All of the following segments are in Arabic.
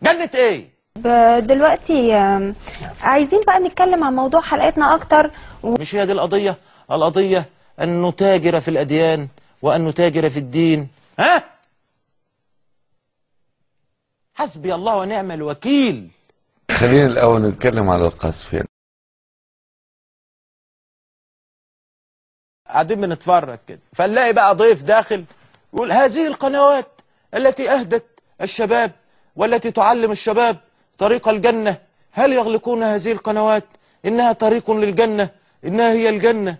جنة ايه؟ دلوقتي عايزين بقى نتكلم عن موضوع حلقتنا اكتر مش هي دي القضية؟ القضية ان نتاجر في الاديان وان نتاجر في الدين. ها؟ حسبي الله ونعم الوكيل. خلينا الاول نتكلم على القذف يعني. قاعدين بنتفرج كده فنلاقي بقى ضيف داخل يقول هذه القنوات التي اهدت الشباب والتي تعلم الشباب طريق الجنة، هل يغلقون هذه القنوات؟ انها طريق للجنة، انها هي الجنة.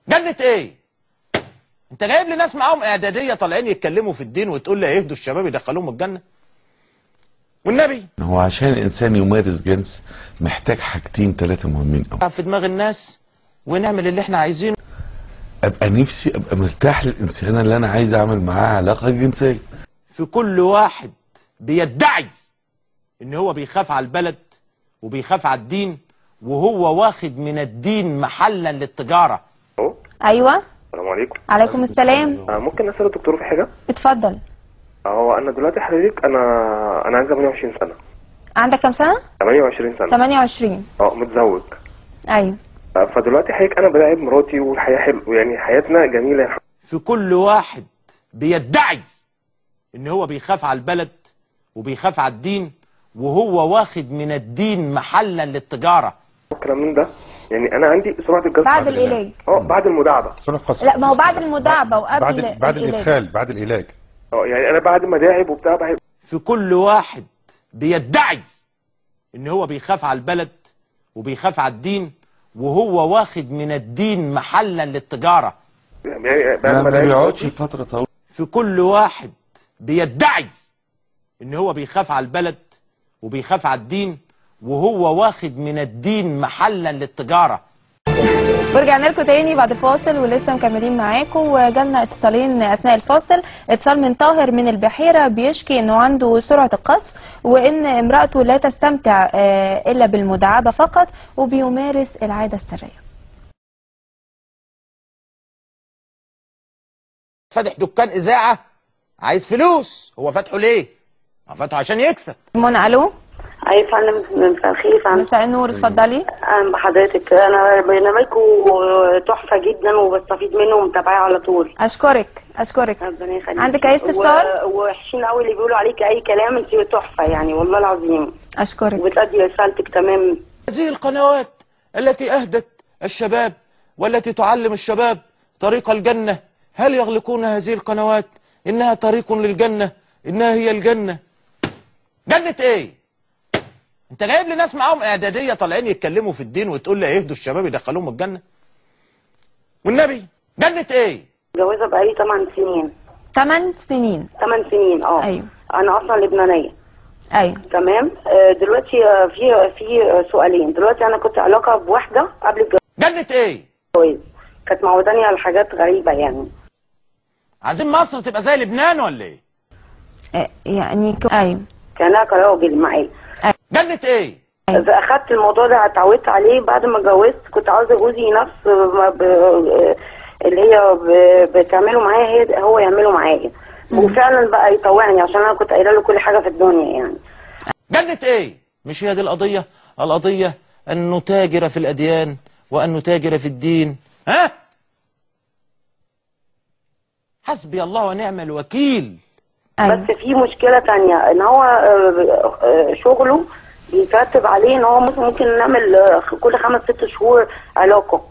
جنة ايه؟ انت جايب لي ناس معاهم اعدادية طالعين يتكلموا في الدين وتقول لي يهدوا الشباب يدخلوهم الجنة؟ والنبي هو عشان الانسان يمارس جنس محتاج حاجتين ثلاثة مهمين قوي في دماغ الناس ونعمل اللي احنا عايزينه. ابقى نفسي ابقى مرتاح للانسانه اللي انا عايز اعمل معاها علاقه جنسيه. في كل واحد بيدعي ان هو بيخاف على البلد وبيخاف على الدين وهو واخد من الدين محلا للتجارة. ايوه. السلام عليكم. عليكم السلام. ممكن اسال الدكتور في حاجه؟ اتفضل. هو انا دلوقتي حضرتك انا عندي 28 سنه. عندك كام سنه؟ 28 سنه. 28. متزوج. ايوه. فدلوقتي حضرتك انا بلاعب مراتي والحياه حلوه، يعني حياتنا جميله. في كل واحد بيدعي ان هو بيخاف على البلد وبيخاف على الدين وهو واخد من الدين محلا للتجارة. الكلام من ده يعني انا عندي سرعه الجلد بعد العلاج. بعد المداعبه. سرعه قصف. لا، ما هو بعد المداعبه وقبل بعد الادخال بعد العلاج. يعني انا بعد ما داعب وبتاع بحب. في كل واحد بيدعي ان هو بيخاف على البلد وبيخاف على الدين وهو واخد من الدين محلا للتجارة. يعني بعد ما داعب بيقعدش فتره طويله. في كل واحد بيدعي ان هو بيخاف على البلد وبيخاف على الدين وهو واخد من الدين محلا للتجارة. ورجعنا لكم تاني بعد الفاصل ولسه مكملين معاكم، وجالنا اتصالين اثناء الفاصل. اتصال من طاهر من البحيره بيشكي انه عنده سرعه القذف وان امراته لا تستمتع الا بالمداعبه فقط وبيمارس العاده السريه. فاتح دكان اذاعه عايز فلوس، هو فاتحه ليه؟ هو فاتحه عشان يكسب. منى الو. اي فندم، مساء الخير يا فندم. مساء النور، اتفضلي. اهلا بحضرتك. انا برنامجكم تحفه جدا وبستفيد منه ومتابعاه على طول. اشكرك. ربنا يخليك. عندك اي استفسار؟ وحشين قوي اللي بيقولوا عليك اي كلام، انت تحفه يعني والله العظيم. اشكرك. وبتأدي رسالتك تمام. هذه القنوات التي اهدت الشباب والتي تعلم الشباب طريق الجنة، هل يغلقون هذه القنوات؟ انها طريق للجنة، انها هي الجنة. جنة ايه؟ انت جايب لي ناس معاهم اعدادية طالعين يتكلموا في الدين وتقول لي يهدوا الشباب يدخلوهم الجنة؟ والنبي جنة ايه؟ متجوزه بقالي 8 سنين. 8 سنين. 8 سنين. ايوه. انا اصلا لبنانيه. ايوه. تمام. دلوقتي في سؤالين. دلوقتي انا كنت علاقه بواحده قبل الجواز. جنة ايه؟ كانت معوداني على حاجات غريبه يعني. عايزين مصر تبقى زي لبنان ولا ايه؟ يعني ايوه. كانها كراجل معايا. جنة ايه؟ اخدت الموضوع ده، اتعودت عليه. بعد ما اتجوزت كنت عاوزه جوزي نفس اللي هي بتعمله معايا هو يعمله معايا، وفعلا بقى يطوعني عشان انا كنت قايله له كل حاجه في الدنيا يعني. جنة ايه؟ مش هي دي القضية؟ القضية ان نتاجر في الاديان وان نتاجر في الدين. ها؟ حسبي الله ونعم الوكيل. أيوة. بس في مشكله تانية، ان هو شغله بيترتب عليه ان هو ممكن نعمل كل 5-6 شهور علاقه.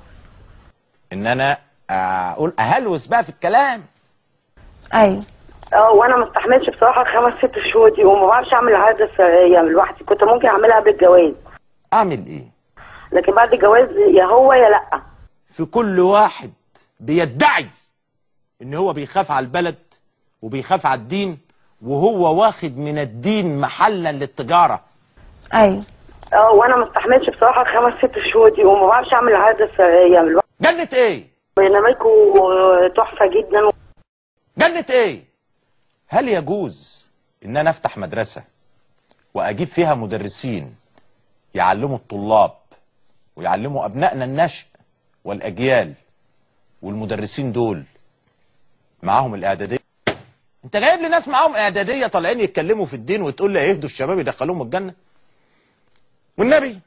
ان انا اقول اهلوس بقى في الكلام. ايوه. وانا ما استحملش بصراحه 5-6 شهور دي، وما بعرفش اعمل العاده السريه لوحدي. كنت ممكن اعملها قبل الجواز. اعمل ايه؟ لكن بعد الجواز يا هو يا لا. في كل واحد بيدعي ان هو بيخاف على البلد وبيخاف على الدين وهو واخد من الدين محلا للتجارة. ايوه. وانا ما استحملش بصراحه 5-6 شهور دي، وما بعرفش اعمل العاده السريه لوحدي. جنة ايه؟ برنامجكم تحفه جدا. جنة ايه؟ هل يجوز ان انا افتح مدرسة واجيب فيها مدرسين يعلموا الطلاب ويعلموا ابنائنا النشء والاجيال، والمدرسين دول معاهم الاعدادية؟ انت جايب لي ناس معاهم اعداديه طالعين يتكلموا في الدين وتقول لي اهدوا الشباب يدخلوهم الجنه؟ والنبي